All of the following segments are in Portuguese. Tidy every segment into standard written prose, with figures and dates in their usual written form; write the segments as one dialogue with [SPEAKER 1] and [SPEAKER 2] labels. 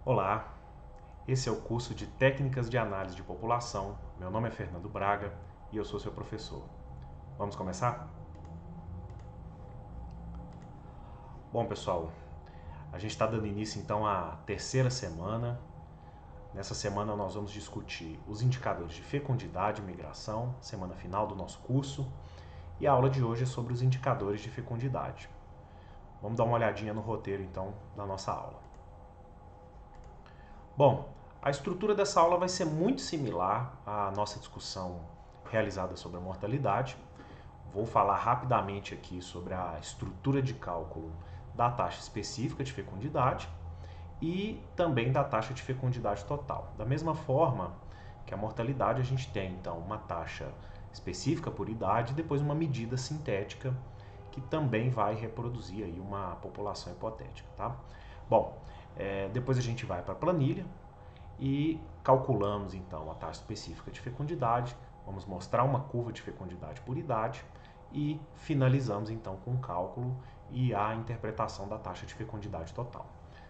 [SPEAKER 1] Olá, esse é o curso de Técnicas de Análise de População. Meu nome é Fernando Braga e eu sou seu professor. Vamos começar? Bom, pessoal, a gente está dando início então à terceira semana. Nessa semana nós vamos discutir os indicadores de fecundidade e migração, semana final do nosso curso. E a aula de hoje é sobre os indicadores de fecundidade. Vamos dar uma olhadinha no roteiro então da nossa aula. Bom, a estrutura dessa aula vai ser muito similar à nossa discussão realizada sobre a mortalidade. Vou falar rapidamente aqui sobre a estrutura de cálculo da taxa específica de fecundidade e também da taxa de fecundidade total. Da mesma forma que a mortalidade, a gente tem então uma taxa específica por idade e depois uma medida sintética que também vai reproduzir aí uma população hipotética, tá? Bom, depois a gente vai para a planilha e calculamos então a taxa específica de fecundidade, vamos mostrar uma curva de fecundidade por idade e finalizamos então com o cálculo e a interpretação da taxa de fecundidade total.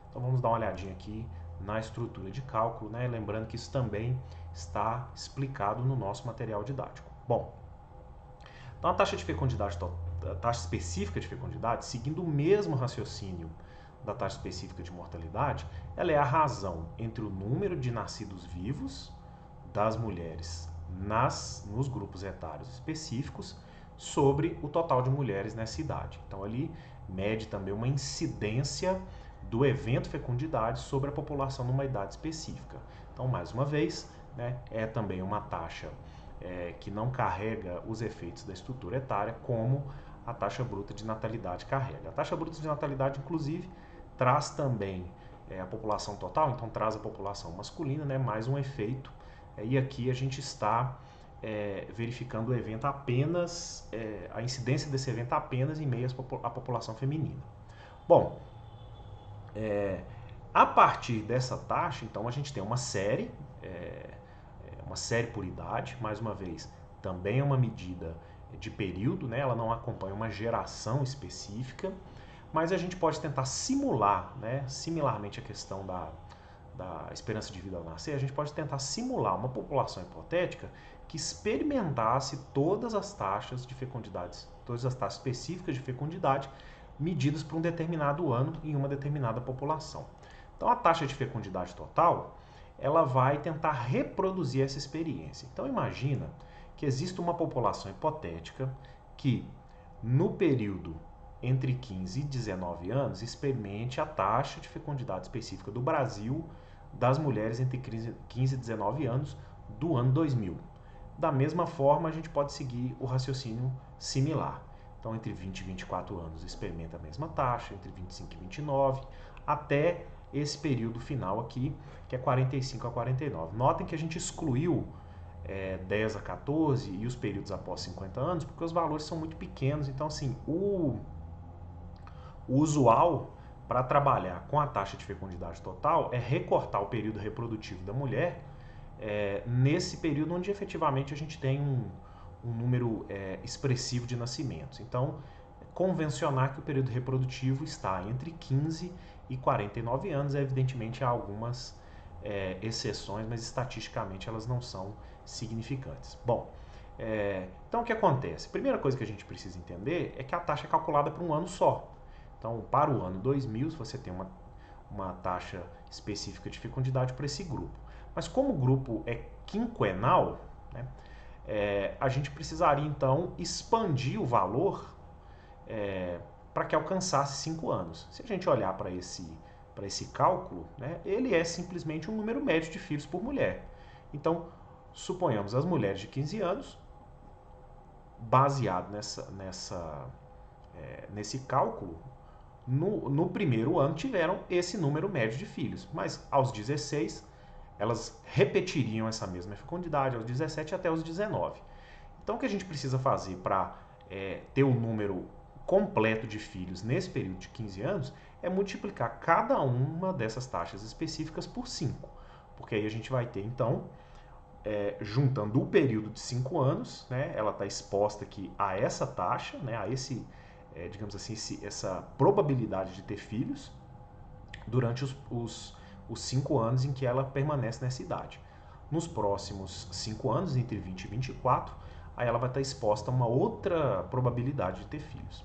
[SPEAKER 1] Então vamos dar uma olhadinha aqui na estrutura de cálculo, né? Lembrando que isso também está explicado no nosso material didático. Bom, então a taxa de fecundidade, a taxa específica de fecundidade, seguindo o mesmo raciocínio da taxa específica de mortalidade, ela é a razão entre o número de nascidos vivos das mulheres nos grupos etários específicos sobre o total de mulheres nessa idade. Então ali mede também uma incidência do evento fecundidade sobre a população numa idade específica. Então, mais uma vez, né, é também uma taxa que não carrega os efeitos da estrutura etária, como a taxa bruta de natalidade carrega. A taxa bruta de natalidade, inclusive, traz também a população total, então traz a população masculina, né, mais um efeito. E aqui a gente está verificando o evento apenas, a incidência desse evento apenas em meio à população feminina. Bom, a partir dessa taxa, então, a gente tem uma série por idade, mais uma vez, também é uma medida de período, né? Ela não acompanha uma geração específica, mas a gente pode tentar simular, né? Similarmente à questão da esperança de vida ao nascer, a gente pode tentar simular uma população hipotética que experimentasse todas as taxas de fecundidade, todas as taxas específicas de fecundidade medidas por um determinado ano em uma determinada população. Então a taxa de fecundidade total, ela vai tentar reproduzir essa experiência. Então imagina que existe uma população hipotética que no período entre 15 e 19 anos experimente a taxa de fecundidade específica do Brasil das mulheres entre 15 e 19 anos do ano 2000. Da mesma forma, a gente pode seguir o raciocínio similar. Então, entre 20 e 24 anos experimenta a mesma taxa, entre 25 e 29, até esse período final aqui, que é 45 a 49. Notem que a gente excluiu 10 a 14 e os períodos após 50 anos, porque os valores são muito pequenos. Então, assim, o usual para trabalhar com a taxa de fecundidade total é recortar o período reprodutivo da mulher nesse período onde efetivamente a gente tem um número expressivo de nascimentos. Então, convencionar que o período reprodutivo está entre 15 e 49 anos, evidentemente há algumas exceções, mas estatisticamente elas não são significantes. Bom, então o que acontece? A primeira coisa que a gente precisa entender é que a taxa é calculada para um ano só. Então, para o ano 2000, você tem uma taxa específica de fecundidade para esse grupo. Mas como o grupo é quinquenal, né, a gente precisaria então expandir o valor para que alcançasse 5 anos. Se a gente olhar para esse cálculo, né, ele é simplesmente um número médio de filhos por mulher. Então, suponhamos as mulheres de 15 anos, baseado nesse cálculo, no primeiro ano tiveram esse número médio de filhos, mas aos 16 elas repetiriam essa mesma fecundidade, aos 17 até os 19. Então o que a gente precisa fazer para ter o número completo de filhos nesse período de 15 anos é multiplicar cada uma dessas taxas específicas por 5, porque aí a gente vai ter então juntando o período de 5 anos, né, ela está exposta aqui a essa taxa, né, a digamos assim, essa probabilidade de ter filhos durante os os 5 anos em que ela permanece nessa idade. Nos próximos 5 anos, entre 20 e 24, aí ela vai estar exposta a uma outra probabilidade de ter filhos.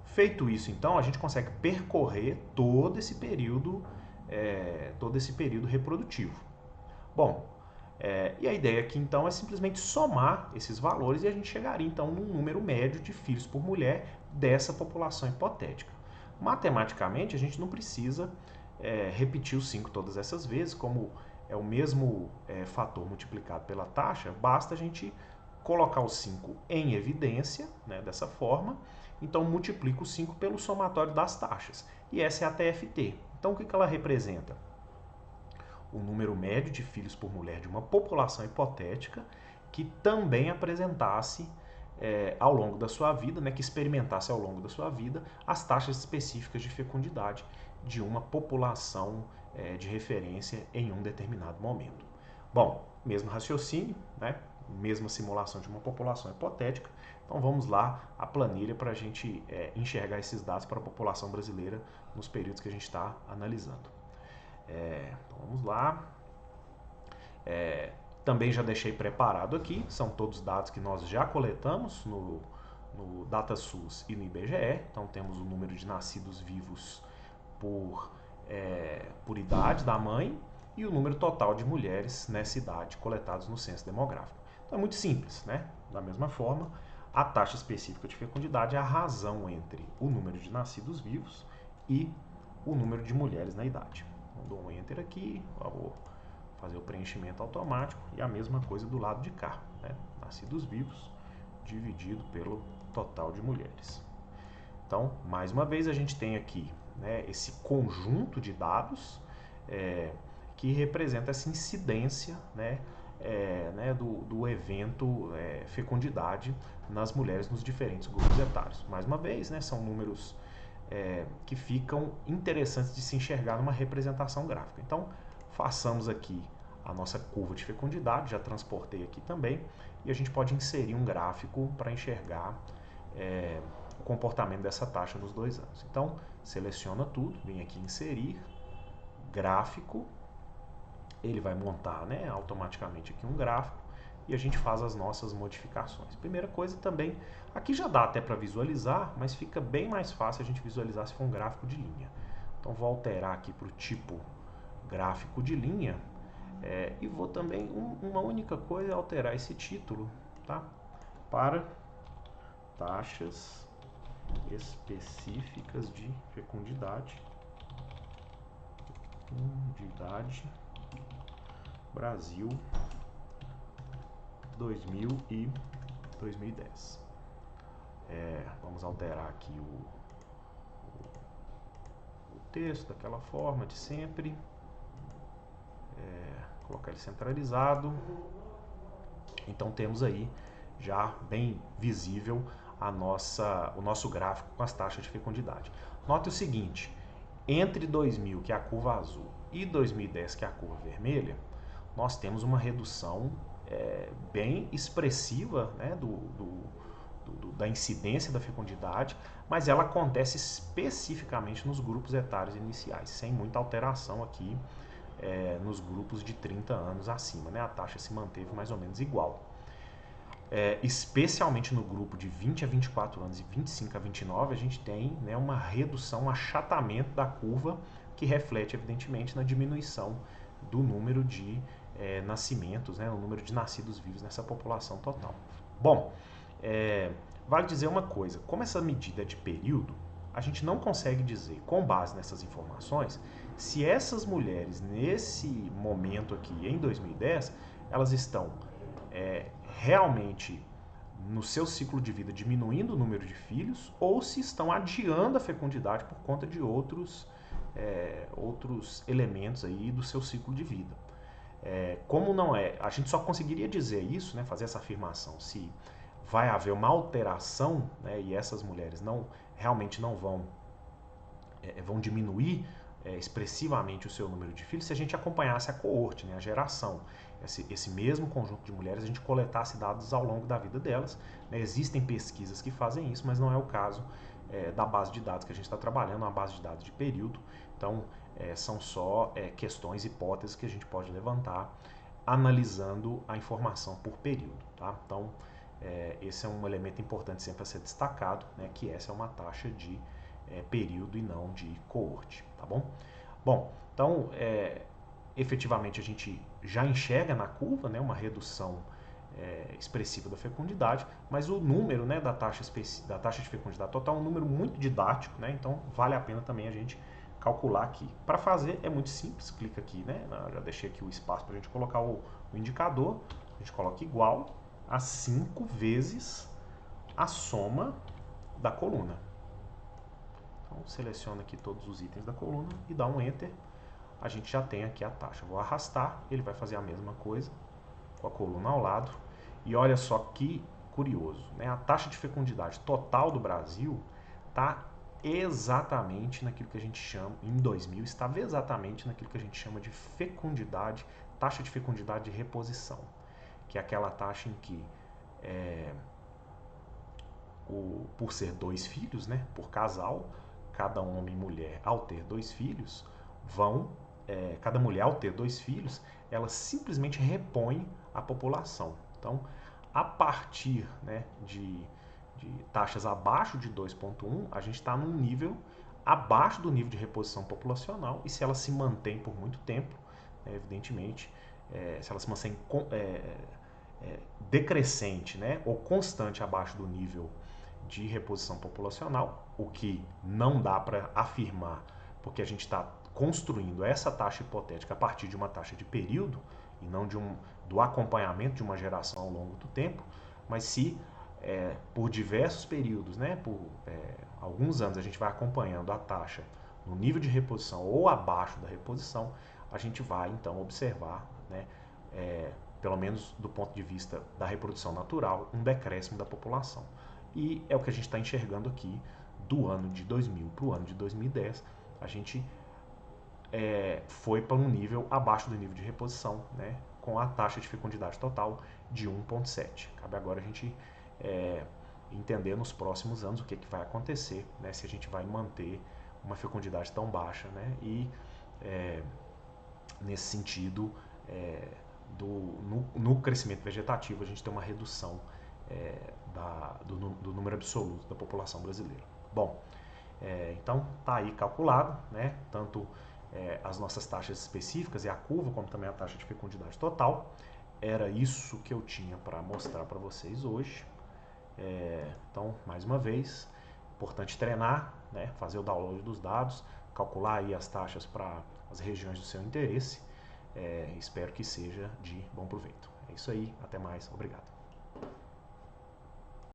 [SPEAKER 1] Feito isso, então, a gente consegue percorrer todo esse período reprodutivo. Bom, e a ideia aqui, então, é simplesmente somar esses valores e a gente chegaria, então, num número médio de filhos por mulher dessa população hipotética. Matematicamente, a gente não precisa repetir os 5 todas essas vezes, como é o mesmo fator multiplicado pela taxa, basta a gente colocar os 5 em evidência, né, dessa forma. Então, multiplico os 5 pelo somatório das taxas. E essa é a TFT. Então, o que ela representa? O número médio de filhos por mulher de uma população hipotética que também apresentasse ao longo da sua vida, né, que experimentasse ao longo da sua vida as taxas específicas de fecundidade de uma população de referência em um determinado momento. Bom, mesmo raciocínio, né, mesma simulação de uma população hipotética. Então vamos lá a planilha para a gente enxergar esses dados para a população brasileira nos períodos que a gente está analisando. Então vamos lá. Também já deixei preparado aqui, são todos dados que nós já coletamos no DataSUS e no IBGE. Então temos o número de nascidos vivos por idade da mãe e o número total de mulheres nessa idade coletados no censo demográfico. Então é muito simples, né? Da mesma forma, a taxa específica de fecundidade é a razão entre o número de nascidos vivos e o número de mulheres na idade. Então, dou um Enter aqui, vou fazer o preenchimento automático e a mesma coisa do lado de cá, né? Nascidos vivos dividido pelo total de mulheres. Então, mais uma vez, a gente tem aqui, né, esse conjunto de dados que representa essa incidência, né, do evento fecundidade nas mulheres nos diferentes grupos etários. Mais uma vez, né, são números que ficam interessantes de se enxergar numa representação gráfica. Então, façamos aqui a nossa curva de fecundidade, já transportei aqui também, e a gente pode inserir um gráfico para enxergar o comportamento dessa taxa nos 2 anos. Então, seleciona tudo, vem aqui inserir, gráfico, ele vai montar, né, automaticamente aqui um gráfico e a gente faz as nossas modificações. Primeira coisa também, aqui já dá até para visualizar, mas fica bem mais fácil a gente visualizar se for um gráfico de linha. Então vou alterar aqui para o tipo gráfico de linha e vou também, uma única coisa, alterar esse título, tá? Para taxas específicas de fecundidade Brasil 2000 e 2010. Vamos alterar aqui o texto daquela forma de sempre, colocar ele centralizado. Então temos aí já bem visível o nosso gráfico com as taxas de fecundidade. Note o seguinte, entre 2000, que é a curva azul, e 2010, que é a curva vermelha, nós temos uma redução bem expressiva, né, da incidência da fecundidade, mas ela acontece especificamente nos grupos etários iniciais, sem muita alteração aqui nos grupos de 30 anos acima, né? A taxa se manteve mais ou menos igual. Especialmente no grupo de 20 a 24 anos e 25 a 29, a gente tem, né, uma redução, um achatamento da curva que reflete, evidentemente, na diminuição do número de nascimentos, né, o número de nascidos vivos nessa população total. Bom, vale dizer uma coisa, como essa medida é de período, a gente não consegue dizer, com base nessas informações, se essas mulheres, nesse momento aqui, em 2010, elas estão realmente no seu ciclo de vida diminuindo o número de filhos ou se estão adiando a fecundidade por conta de outros elementos aí do seu ciclo de vida. Como não a gente só conseguiria dizer isso, né, fazer essa afirmação, se vai haver uma alteração, né, e essas mulheres realmente não vão diminuir expressivamente o seu número de filhos se a gente acompanhasse a coorte, né, a geração. Esse mesmo conjunto de mulheres, a gente coletasse dados ao longo da vida delas. Né? Existem pesquisas que fazem isso, mas não é o caso da base de dados que a gente está trabalhando, uma base de dados de período. Então, são só questões, hipóteses que a gente pode levantar analisando a informação por período. Tá? Então, esse é um elemento importante sempre a ser destacado, né, que essa é uma taxa de período e não de coorte. Tá bom? Bom, então, efetivamente a gente já enxerga na curva, né, uma redução expressiva da fecundidade, mas o número, né, da taxa de fecundidade total é um número muito didático, né, então vale a pena também a gente calcular aqui. Para fazer é muito simples, clica aqui, né, já deixei aqui o espaço para a gente colocar o indicador, a gente coloca igual a 5 vezes a soma da coluna. Então seleciona aqui todos os itens da coluna e dá um Enter, a gente já tem aqui a taxa. Vou arrastar, ele vai fazer a mesma coisa com a coluna ao lado. E olha só que curioso, né? A taxa de fecundidade total do Brasil está exatamente naquilo que a gente chama, em 2000, estava exatamente naquilo que a gente chama de fecundidade, taxa de fecundidade de reposição, que é aquela taxa em que, por ser 2 filhos, né, por casal, cada homem e mulher, ao ter 2 filhos, cada mulher, ao ter 2 filhos, ela simplesmente repõe a população. Então, a partir, né, de taxas abaixo de 2,1, a gente está num nível abaixo do nível de reposição populacional, e se ela se mantém por muito tempo, né, evidentemente, se ela se mantém decrescente, né, ou constante abaixo do nível de reposição populacional, o que não dá para afirmar, porque a gente está construindo essa taxa hipotética a partir de uma taxa de período e não do acompanhamento de uma geração ao longo do tempo, mas se por diversos períodos, né, por alguns anos, a gente vai acompanhando a taxa no nível de reposição ou abaixo da reposição, a gente vai então observar, né, pelo menos do ponto de vista da reprodução natural, um decréscimo da população. E é o que a gente está enxergando aqui do ano de 2000 para o ano de 2010, a gente foi para um nível abaixo do nível de reposição, né, com a taxa de fecundidade total de 1,7. Cabe agora a gente entender nos próximos anos o que vai acontecer, né, se a gente vai manter uma fecundidade tão baixa, né, e nesse sentido, no crescimento vegetativo, a gente tem uma redução do número absoluto da população brasileira. Bom, então está aí calculado, né, tanto as nossas taxas específicas e a curva, como também a taxa de fecundidade total. Era isso que eu tinha para mostrar para vocês hoje. Então, mais uma vez, importante treinar, né, fazer o download dos dados, calcular aí as taxas para as regiões do seu interesse. Espero que seja de bom proveito. É isso aí, até mais, obrigado.